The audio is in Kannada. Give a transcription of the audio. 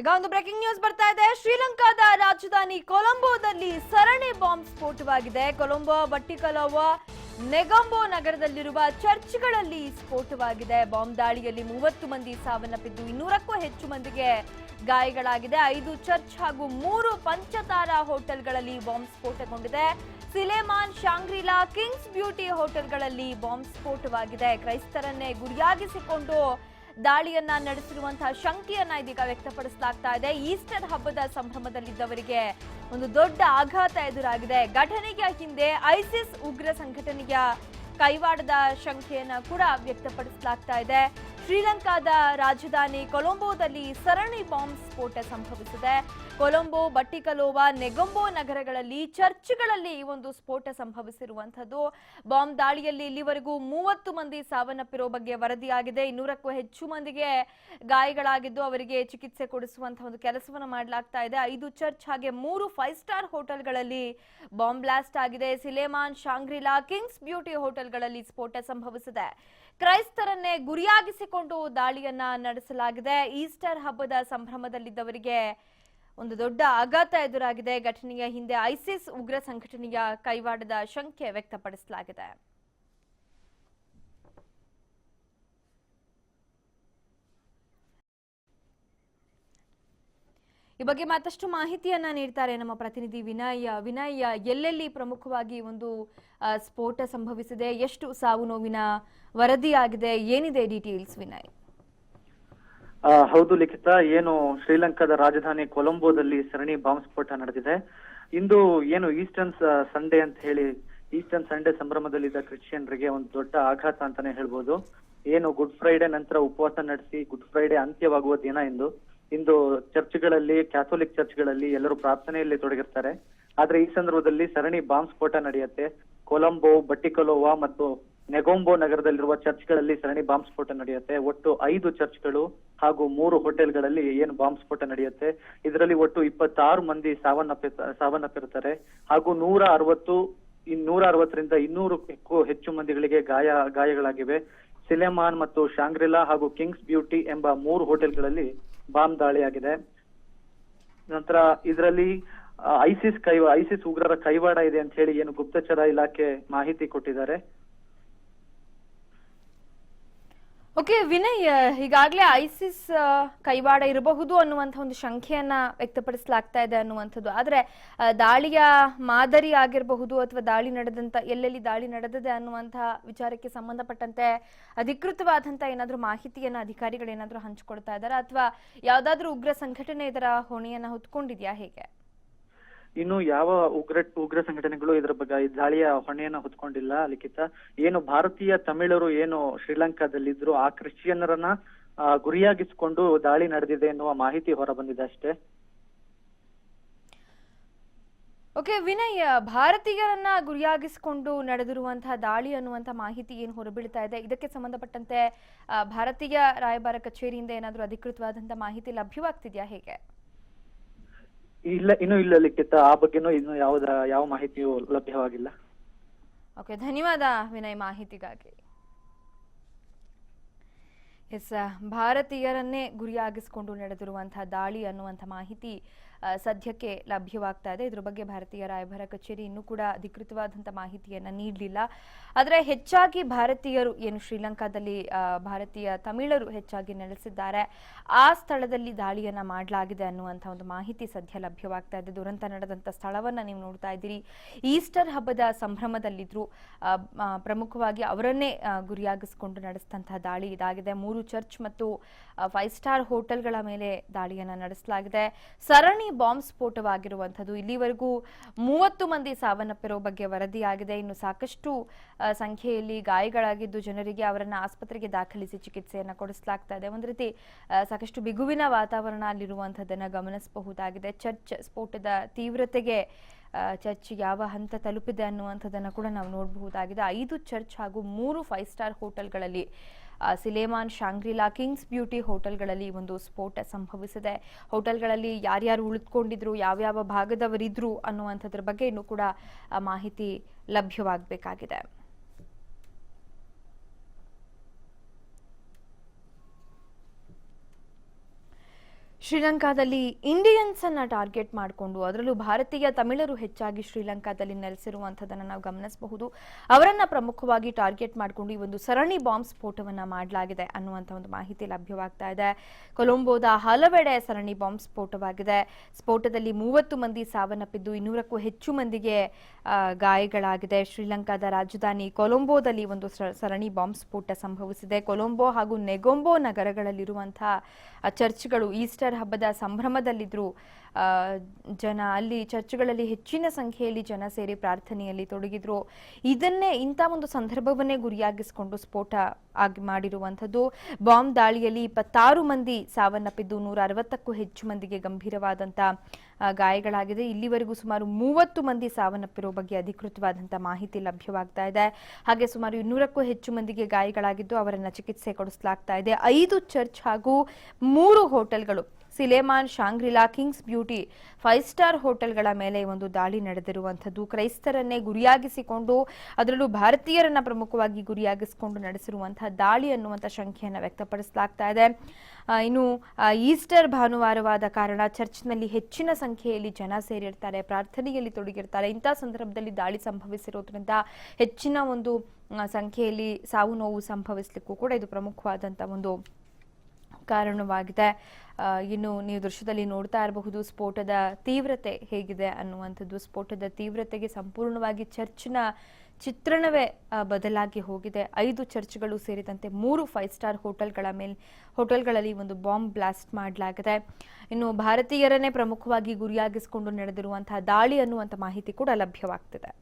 ಈಗ ಒಂದು ಬ್ರೇಕಿಂಗ್ ನ್ಯೂಸ್ ಬರ್ತಾ ಇದೆ. ಶ್ರೀಲಂಕಾದ ರಾಜಧಾನಿ ಕೊಲಂಬೋದಲ್ಲಿ ಸರಣಿ ಬಾಂಬ್ ಸ್ಫೋಟವಾಗಿದೆ. ಕೊಲಂಬೋ, ಬಟ್ಟಿಕಲೋವ, ನೆಗೊಂಬೋ ನಗರದಲ್ಲಿರುವ ಚರ್ಚ್ಗಳಲ್ಲಿ ಸ್ಫೋಟವಾಗಿದೆ. ಬಾಂಬ್ ದಾಳಿಯಲ್ಲಿ 30 ಮಂದಿ ಸಾವನ್ನಪ್ಪಿದ್ದು 200ಕ್ಕೂ ಹೆಚ್ಚು ಮಂದಿಗೆ ಗಾಯಗಳಾಗಿದೆ. 5 ಚರ್ಚ್ ಹಾಗೂ 3 ಪಂಚತಾರಾ ಹೋಟೆಲ್ಗಳಲ್ಲಿ ಬಾಂಬ್ ಸ್ಫೋಟಗೊಂಡಿದೆ. ಸಿಲೆಮಾನ್, ಶಾಂಗ್ರಿಲಾ, ಕಿಂಗ್ಸ್ ಬ್ಯೂಟಿ ಹೋಟೆಲ್ಗಳಲ್ಲಿ ಬಾಂಬ್ ಸ್ಫೋಟವಾಗಿದೆ. ಕ್ರೈಸ್ತರನ್ನೇ ಗುರಿಯಾಗಿಸಿಕೊಂಡು ದಾಳಿಯನ್ನ ನಡೆಸಿರುವಂತಹ ಶಂಕೆಯನ್ನ ಇದೀಗ ವ್ಯಕ್ತಪಡಿಸಲಾಗ್ತಾ ಇದೆ. ಈಸ್ಟರ್ ಹಬ್ಬದ ಸಂಭ್ರಮದಲ್ಲಿದ್ದವರಿಗೆ ಒಂದು ದೊಡ್ಡ ಆಘಾತ ಎದುರಾಗಿದೆ. ಘಟನೆಗೆ ಹಿಂದೆ ಐಸಿಸ್ ಉಗ್ರ ಸಂಘಟನೆಯ ಕೈವಾಡದ ಶಂಕೆಯನ್ನ ಕೂಡ ವ್ಯಕ್ತಪಡಿಸಲಾಗ್ತಾ ಇದೆ. ಶ್ರೀಲಂಕಾದ ರಾಜಧಾನಿ ಕೊಲಂಬೋದಲ್ಲಿ ಸರಣಿ ಬಾಂಬ್ ಸ್ಫೋಟ ಸಂಭವಿಸಿದೆ. ಕೊಲಂಬೋ, ಬಟ್ಟಿಕಲೋವ, ನೆಗೊಂಬೋ ನಗರಗಳಲ್ಲಿ ಚರ್ಚ್ಗಳಲ್ಲಿ ಈ ಒಂದು ಸ್ಫೋಟ ಸಂಭವಿಸಿರುವಂತದ್ದು. ಬಾಂಬ್ ದಾಳಿಯಲ್ಲಿ ಇಲ್ಲಿವರೆಗೂ 30 ಮಂದಿ ಸಾವನ್ನಪ್ಪಿರೋ ಬಗ್ಗೆ ವರದಿಯಾಗಿದೆ. 200ಕ್ಕೂ ಹೆಚ್ಚು ಮಂದಿಗೆ ಗಾಯಗಳಾಗಿದ್ದು ಅವರಿಗೆ ಚಿಕಿತ್ಸೆ ಕೊಡಿಸುವಂತಹ ಒಂದು ಕೆಲಸವನ್ನು ಮಾಡಲಾಗ್ತಾ ಇದೆ. 5 ಚರ್ಚ್ ಹಾಗೆ 3 5 ಸ್ಟಾರ್ ಹೋಟೆಲ್ಗಳಲ್ಲಿ ಬಾಂಬ್ ಬ್ಲಾಸ್ಟ್ ಆಗಿದೆ. ಸಿಲೆಮಾನ್, ಶಾಂಗ್ರಿಲಾ, ಕಿಂಗ್ಸ್ ಬ್ಯೂಟಿ ಹೋಟೆಲ್ಗಳಲ್ಲಿ ಸ್ಫೋಟ ಸಂಭವಿಸಿದೆ. ಕ್ರೈಸ್ತರನ್ನೇ ಗುರಿಯಾಗಿಸಿಕೊಂಡು ದಾಳಿಯನ್ನ ನಡೆಸಲಾಗಿದೆ. ಈಸ್ಟರ್ ಹಬ್ಬದ ಸಂಭ್ರಮದಲ್ಲಿದ್ದವರಿಗೆ ಒಂದು ದೊಡ್ಡ ಆಘಾತ ಎದುರಾಗಿದೆ. ಘಟನೆಯ ಹಿಂದೆ ಐಸಿಸ್ ಉಗ್ರ ಸಂಘಟನೆಯ ಕೈವಾಡದ ಶಂಕೆ ವ್ಯಕ್ತಪಡಿಸಲಾಗಿದೆ. ಈ ಬಗ್ಗೆ ಮತ್ತಷ್ಟು ಮಾಹಿತಿಯನ್ನ ನೀಡ್ತಾರೆ ನಮ್ಮ ಪ್ರತಿನಿಧಿ ವಿನಯ್, ಎಲ್ಲೆಲ್ಲಿ ಪ್ರಮುಖವಾಗಿ ಒಂದು ಸ್ಫೋಟ ಸಂಭವಿಸಿದೆ, ಎಷ್ಟು ಸಾವು ನೋವಿನ ವರದಿಯಾಗಿದೆ, ಏನಿದೆ ಡೀಟೇಲ್ಸ್ ವಿನಯ್? ಹೌದು ಲಿಖಿತ, ಏನು ಶ್ರೀಲಂಕಾದ ರಾಜಧಾನಿ ಕೊಲಂಬೋದಲ್ಲಿ ಸರಣಿ ಬಾಂಬ್ ಸ್ಫೋಟ ನಡೆದಿದೆ. ಇಂದು ಏನು ಈಸ್ಟರ್ನ್ ಸಂಡೇ ಅಂತ ಹೇಳಿ ಈಸ್ಟರ್ನ್ ಸಂಡೇ ಸಂಭ್ರಮದಲ್ಲಿದ್ದ ಕ್ರಿಶ್ಚಿಯನ್ರಿಗೆ ಒಂದು ದೊಡ್ಡ ಆಘಾತ ಅಂತಾನೆ ಹೇಳ್ಬೋದು. ಏನು ಗುಡ್ ಫ್ರೈಡೆ ನಂತರ ಉಪವಾಸ ನಡೆಸಿ ಗುಡ್ ಫ್ರೈಡೆ ಅಂತ್ಯವಾಗುವ ದಿನ ಇಂದು ಚರ್ಚ್ಗಳಲ್ಲಿ, ಕ್ಯಾಥೋಲಿಕ್ ಚರ್ಚ್ಗಳಲ್ಲಿ ಎಲ್ಲರೂ ಪ್ರಾರ್ಥನೆಯಲ್ಲಿ ತೊಡಗಿರ್ತಾರೆ. ಆದ್ರೆ ಈ ಸಂದರ್ಭದಲ್ಲಿ ಸರಣಿ ಬಾಂಬ್ ಸ್ಫೋಟ ನಡೆಯುತ್ತೆ. ಕೊಲಂಬೋ, ಬಟ್ಟಿಕಲೋವಾ ಮತ್ತು ನೆಗೊಂಬೋ ನಗರದಲ್ಲಿರುವ ಚರ್ಚ್ಗಳಲ್ಲಿ ಸರಣಿ ಬಾಂಬ್ ಸ್ಫೋಟ ನಡೆಯುತ್ತೆ. ಒಟ್ಟು 5 ಚರ್ಚ್ಗಳು ಹಾಗೂ 3 ಹೋಟೆಲ್ಗಳಲ್ಲಿ ಏನು ಬಾಂಬ್ ಸ್ಫೋಟ ನಡೆಯುತ್ತೆ. ಇದರಲ್ಲಿ ಒಟ್ಟು 26 ಮಂದಿ ಸಾವನ್ನಪ್ಪಿರ್ತಾರೆ ಹಾಗೂ 160ರಿಂದ 200ಕ್ಕೂ ಹೆಚ್ಚು ಮಂದಿಗಳಿಗೆ ಗಾಯಗಳಾಗಿವೆ. ಸಿಲೆಮಾನ್ ಮತ್ತು ಶಾಂಗ್ರಿಲಾ ಹಾಗೂ ಕಿಂಗ್ಸ್ ಬ್ಯೂಟಿ ಎಂಬ 3 ಹೋಟೆಲ್ಗಳಲ್ಲಿ ಬಾಂಬ್ ದಾಳಿಯಾಗಿದೆ. ನಂತರ ಇದರಲ್ಲಿ ಐಸಿಸ್ ಉಗ್ರರ ಕೈವಾಡ ಇದೆ ಅಂತ ಹೇಳಿ ಏನು ಗುಪ್ತಚರ ಇಲಾಖೆ ಮಾಹಿತಿ ಕೊಟ್ಟಿದ್ದಾರೆ. ಓಕೆ ವಿನಯ್, ಈಗಾಗಲೇ ಐಸಿಸ್ ಕೈವಾಡ ಇರಬಹುದು ಅನ್ನುವಂಥ ಒಂದು ಶಂಕೆಯನ್ನ ವ್ಯಕ್ತಪಡಿಸಲಾಗ್ತಾ ಇದೆ ಅನ್ನುವಂಥದ್ದು. ಆದ್ರೆ ದಾಳಿಯ ಮಾದರಿ ಆಗಿರಬಹುದು ಅಥವಾ ಎಲ್ಲೆಲ್ಲಿ ದಾಳಿ ನಡೆದಿದೆ ಅನ್ನುವಂತಹ ವಿಚಾರಕ್ಕೆ ಸಂಬಂಧಪಟ್ಟಂತೆ ಅಧಿಕೃತವಾದಂತ ಏನಾದ್ರೂ ಮಾಹಿತಿಯನ್ನ ಅಧಿಕಾರಿಗಳು ಏನಾದ್ರೂ ಹಂಚಿಕೊಡ್ತಾ ಇದ್ದಾರಾ ಅಥವಾ ಯಾವ್ದಾದ್ರೂ ಉಗ್ರ ಸಂಘಟನೆ ಇದರ ಹೊಣೆಯನ್ನ ಹೊತ್ಕೊಂಡಿದ್ಯಾ, ಹೇಗೆ? ಇನ್ನು ಯಾವ ಉಗ್ರ ಸಂಘಟನೆಗಳು ಇದರ ಬಗ್ಗೆ ದಾಳಿಯ ಹೊಣೆಯನ್ನ ಹೊತ್ಕೊಂಡಿಲ್ಲ ಲಿಖಿತ. ಏನು ಭಾರತೀಯ ತಮಿಳರು ಏನು ಶ್ರೀಲಂಕಾದಲ್ಲಿದ್ರು ಆ ಕ್ರಿಶ್ಚಿಯನ್ನರನ್ನ ಗುರಿಯಾಗಿಸಿಕೊಂಡು ದಾಳಿ ನಡೆದಿದೆ ಎನ್ನುವ ಮಾಹಿತಿ ಹೊರಬಂದಿದೆ ಅಷ್ಟೇ. ಓಕೆ ವಿನಯ್, ಭಾರತೀಯರನ್ನ ಗುರಿಯಾಗಿಸಿಕೊಂಡು ನಡೆದಿರುವಂತಹ ದಾಳಿ ಅನ್ನುವಂತಹ ಮಾಹಿತಿ ಏನು ಹೊರಬೀಳ್ತಾ ಇದೆ, ಇದಕ್ಕೆ ಸಂಬಂಧಪಟ್ಟಂತೆ ಭಾರತೀಯ ರಾಯಭಾರ ಕಚೇರಿಯಿಂದ ಏನಾದ್ರೂ ಅಧಿಕೃತವಾದಂತಹ ಮಾಹಿತಿ ಲಭ್ಯವಾಗ್ತಿದ್ಯಾ, ಹೇಗೆ? ಇನ್ನೂ ಇಲ್ಲ ಲಿಖಿತ, ಆ ಬಗ್ಗೆನೂ ಇನ್ನು ಯಾವ ಮಾಹಿತಿಯೂ ಲಭ್ಯವಾಗಿಲ್ಲ. ಓಕೆ, ಧನ್ಯವಾದ ವಿನಯ್ ಮಾಹಿತಿಗಾಗಿ. ಭಾರತೀಯರನ್ನೇ ಗುರಿಯಾಗಿಸಿಕೊಂಡು ನಡೆದಿರುವಂತಹ ದಾಳಿ ಅನ್ನುವಂಥ ಮಾಹಿತಿ ಸದ್ಯಕ್ಕೆ ಲಭ್ಯವಾಗ್ತಾ ಇದೆ. ಇದ್ರ ಬಗ್ಗೆ ಭಾರತೀಯ ರಾಯಭಾರ ಕಚೇರಿ ಇನ್ನೂ ಕೂಡ ಅಧಿಕೃತವಾದಂಥ ಮಾಹಿತಿಯನ್ನ ನೀಡಲಿಲ್ಲ. ಆದರೆ ಹೆಚ್ಚಾಗಿ ಭಾರತೀಯರು ಏನು ಶ್ರೀಲಂಕಾದಲ್ಲಿ ಭಾರತೀಯ ತಮಿಳರು ಹೆಚ್ಚಾಗಿ ನೆಲೆಸಿದ್ದಾರೆ, ಆ ಸ್ಥಳದಲ್ಲಿ ದಾಳಿಯನ್ನ ಮಾಡಲಾಗಿದೆ ಅನ್ನುವಂಥ ಒಂದು ಮಾಹಿತಿ ಸದ್ಯ ಲಭ್ಯವಾಗ್ತಾ ಇದೆ. ದುರಂತ ನಡೆದಂಥ ಸ್ಥಳವನ್ನ ನೀವು ನೋಡ್ತಾ ಇದ್ದೀರಿ. ಈಸ್ಟರ್ ಹಬ್ಬದ ಸಂಭ್ರಮದಲ್ಲಿದ್ರು ಪ್ರಮುಖವಾಗಿ ಅವರನ್ನೇ ಗುರಿಯಾಗಿಸಿಕೊಂಡು ನಡೆಸಿದಂತಹ ದಾಳಿ ಇದಾಗಿದೆ. 3 ಚರ್ಚ್ ಮತ್ತು 5 ಸ್ಟಾರ್ ಹೋಟೆಲ್ಗಳ ಮೇಲೆ ದಾಳಿಯನ್ನ ನಡೆಸಲಾಗಿದೆ. ಸರಣಿ ಬಾಂಬ್ ಸ್ಫೋಟವಾಗಿರುವಂಥದ್ದು. ಇಲ್ಲಿವರೆಗೂ 30 ಮಂದಿ ಸಾವನ್ನಪ್ಪಿರೋ ಬಗ್ಗೆ ವರದಿಯಾಗಿದೆ. ಇನ್ನು ಸಾಕಷ್ಟು ಸಂಖ್ಯೆಯಲ್ಲಿ ಗಾಯಗಳಾಗಿದ್ದು ಜನರಿಗೆ ಅವರನ್ನ ಆಸ್ಪತ್ರೆಗೆ ದಾಖಲಿಸಿ ಚಿಕಿತ್ಸೆಯನ್ನ ಕೊಡಿಸಲಾಗ್ತಾ ಇದೆ. ಒಂದು ರೀತಿ ಸಾಕಷ್ಟು ಬಿಗುವಿನ ವಾತಾವರಣ ಅಲ್ಲಿರುವಂಥದ್ದನ್ನ ಗಮನಿಸಬಹುದಾಗಿದೆ. ಚರ್ಚ್ ಸ್ಫೋಟದ ತೀವ್ರತೆಗೆ ಚರ್ಚ್ ಯಾವ ಹಂತ ತಲುಪಿದೆ ಅನ್ನುವಂಥದ್ದನ್ನು ಕೂಡ ನಾವು ನೋಡಬಹುದಾಗಿದೆ. 5 ಚರ್ಚ್ ಹಾಗೂ 3 5 ಸ್ಟಾರ್ ಹೋಟೆಲ್ಗಳಲ್ಲಿ ಸಿಲೆಮಾನ್, ಶಾಂಗ್ರಿಲಾ, ಕಿಂಗ್ಸ್ ಬ್ಯೂಟಿ ಹೋಟೆಲ್ಗಳಲ್ಲಿ ಒಂದು ಸ್ಫೋಟ ಸಂಭವಿಸಿದೆ. ಹೋಟೆಲ್ಗಳಲ್ಲಿ ಯಾರ್ಯಾರು ಉಳಿದುಕೊಂಡಿದ್ರು, ಯಾವ್ಯಾವ ಭಾಗದವರಿದ್ರು ಅನ್ನುವಂಥದ್ರ ಬಗ್ಗೆ ಇನ್ನೂ ಕೂಡ ಮಾಹಿತಿ ಲಭ್ಯವಾಗಬೇಕಾಗಿದೆ. ಶ್ರೀಲಂಕಾದಲ್ಲಿ ಇಂಡಿಯನ್ಸ್ ಅನ್ನ ಟಾರ್ಗೆಟ್ ಮಾಡಿಕೊಂಡು ಅದರಲ್ಲೂ ಭಾರತೀಯ ತಮಿಳರು ಹೆಚ್ಚಾಗಿ ಶ್ರೀಲಂಕಾದಲ್ಲಿ ನೆಲೆಸಿರುವಂಥದ್ದನ್ನು ನಾವು ಗಮನಿಸಬಹುದು. ಅವರನ್ನ ಪ್ರಮುಖವಾಗಿ ಟಾರ್ಗೆಟ್ ಮಾಡಿಕೊಂಡು ಈ ಒಂದು ಸರಣಿ ಬಾಂಬ್ ಸ್ಫೋಟವನ್ನ ಮಾಡಲಾಗಿದೆ ಅನ್ನುವಂಥ ಒಂದು ಮಾಹಿತಿ ಲಭ್ಯವಾಗ್ತಾ ಇದೆ. ಕೊಲಂಬೋದ ಹಲವೆಡೆ ಸರಣಿ ಬಾಂಬ್ ಸ್ಫೋಟವಾಗಿದೆ. ಸ್ಫೋಟದಲ್ಲಿ 30 ಮಂದಿ ಸಾವನ್ನಪ್ಪಿದ್ದು 200ಕ್ಕೂ ಹೆಚ್ಚು ಮಂದಿಗೆ ಗಾಯಗಳಾಗಿದೆ. ಶ್ರೀಲಂಕಾದ ರಾಜಧಾನಿ ಕೊಲಂಬೋದಲ್ಲಿ ಒಂದು ಸರಣಿ ಬಾಂಬ್ ಸ್ಫೋಟ ಸಂಭವಿಸಿದೆ. ಕೊಲಂಬೋ ಹಾಗೂ ನೆಗೊಂಬೋ ನಗರಗಳಲ್ಲಿರುವಂತಹ ಚರ್ಚ್ಗಳು ಈಸ್ಟರ್ ಹಬ್ಬದ ಸಂಭ್ರಮದಲ್ಲಿದ್ರು. ಜನ ಅಲ್ಲಿ ಚರ್ಚ್ಗಳಲ್ಲಿ ಹೆಚ್ಚಿನ ಸಂಖ್ಯೆಯಲ್ಲಿ ಜನ ಸೇರಿ ಪ್ರಾರ್ಥನೆಯಲ್ಲಿ ತೊಡಗಿದ್ರು. ಇಂಥ ಒಂದು ಸಂದರ್ಭವನ್ನೇ ಗುರಿಯಾಗಿಸಿಕೊಂಡು ಸ್ಫೋಟ ಆಗಿ ಮಾಡಿರುವಂಥದ್ದು. ಬಾಂಬ್ ದಾಳಿಯಲ್ಲಿ 26 ಮಂದಿ ಸಾವನ್ನಪ್ಪಿದ್ದು 160ಕ್ಕೂ ಹೆಚ್ಚು ಮಂದಿಗೆ ಗಂಭೀರವಾದಂಥ ಗಾಯಗಳಾಗಿದೆ. ಇಲ್ಲಿವರೆಗೂ ಸುಮಾರು 30 ಮಂದಿ ಸಾವನ್ನಪ್ಪಿರೋ ಬಗ್ಗೆ ಅಧಿಕೃತವಾದಂಥ ಮಾಹಿತಿ ಲಭ್ಯವಾಗ್ತಾ ಇದೆ. ಹಾಗೆ ಸುಮಾರು 200ಕ್ಕೂ ಹೆಚ್ಚು ಮಂದಿಗೆ ಗಾಯಗಳಾಗಿದ್ದು ಅವರನ್ನ ಚಿಕಿತ್ಸೆ ಕೊಡಿಸಲಾಗ್ತಾ ಇದೆ. 5 ಚರ್ಚ್ ಹಾಗೂ 3 ಹೋಟೆಲ್ಗಳು ಸಿಲೆಮಾನ್, ಶಾಂಗ್ರಿಲಾ, ಕಿಂಗ್ಸ್ ಬ್ಯೂಟಿ 5 ಸ್ಟಾರ್ ಹೋಟೆಲ್ಗಳ ಮೇಲೆ ಒಂದು ದಾಳಿ ನಡೆದಿರುವಂಥದ್ದು. ಕ್ರೈಸ್ತರನ್ನೇ ಗುರಿಯಾಗಿಸಿಕೊಂಡು ಅದರಲ್ಲೂ ಭಾರತೀಯರನ್ನ ಪ್ರಮುಖವಾಗಿ ಗುರಿಯಾಗಿಸಿಕೊಂಡು ನಡೆಸಿರುವಂತಹ ದಾಳಿ ಅನ್ನುವಂಥ ಶಂಕೆಯನ್ನು ವ್ಯಕ್ತಪಡಿಸಲಾಗ್ತಾ ಇದೆ. ಇನ್ನು ಈಸ್ಟರ್ ಭಾನುವಾರವಾದ ಕಾರಣ ಚರ್ಚ್ನಲ್ಲಿ ಹೆಚ್ಚಿನ ಸಂಖ್ಯೆಯಲ್ಲಿ ಜನ ಸೇರಿರ್ತಾರೆ, ಪ್ರಾರ್ಥನೆಯಲ್ಲಿ ತೊಡಗಿರ್ತಾರೆ. ಇಂಥ ಸಂದರ್ಭದಲ್ಲಿ ದಾಳಿ ಸಂಭವಿಸಿರೋದ್ರಿಂದ ಹೆಚ್ಚಿನ ಒಂದು ಸಂಖ್ಯೆಯಲ್ಲಿ ಸಾವು ನೋವು ಸಂಭವಿಸಲಿಕ್ಕೂ ಕೂಡ ಇದು ಪ್ರಮುಖವಾದಂಥ ಒಂದು ಕಾರಣವಾಗಿದೆ. ಇನ್ನು ನೀವು ದೃಶ್ಯದಲ್ಲಿ ನೋಡ್ತಾ ಇರಬಹುದು ಸ್ಫೋಟದ ತೀವ್ರತೆ ಹೇಗಿದೆ ಅನ್ನುವಂಥದ್ದು. ಸ್ಫೋಟದ ತೀವ್ರತೆಗೆ ಸಂಪೂರ್ಣವಾಗಿ ಚರ್ಚ್ನ ಚಿತ್ರಣವೇ ಬದಲಾಗಿ ಹೋಗಿದೆ. 5 ಚರ್ಚ್ಗಳು ಸೇರಿದಂತೆ 3 5 ಸ್ಟಾರ್ ಹೋಟೆಲ್ಗಳಲ್ಲಿ ಒಂದು ಬಾಂಬ್ ಬ್ಲಾಸ್ಟ್ ಮಾಡಲಾಗಿದೆ. ಇನ್ನು ಭಾರತೀಯರನ್ನೇ ಪ್ರಮುಖವಾಗಿ ಗುರಿಯಾಗಿಸಿಕೊಂಡು ನಡೆದಿರುವಂತಹ ದಾಳಿ ಅನ್ನುವಂಥ ಮಾಹಿತಿ ಕೂಡ ಲಭ್ಯವಾಗ್ತಿದೆ.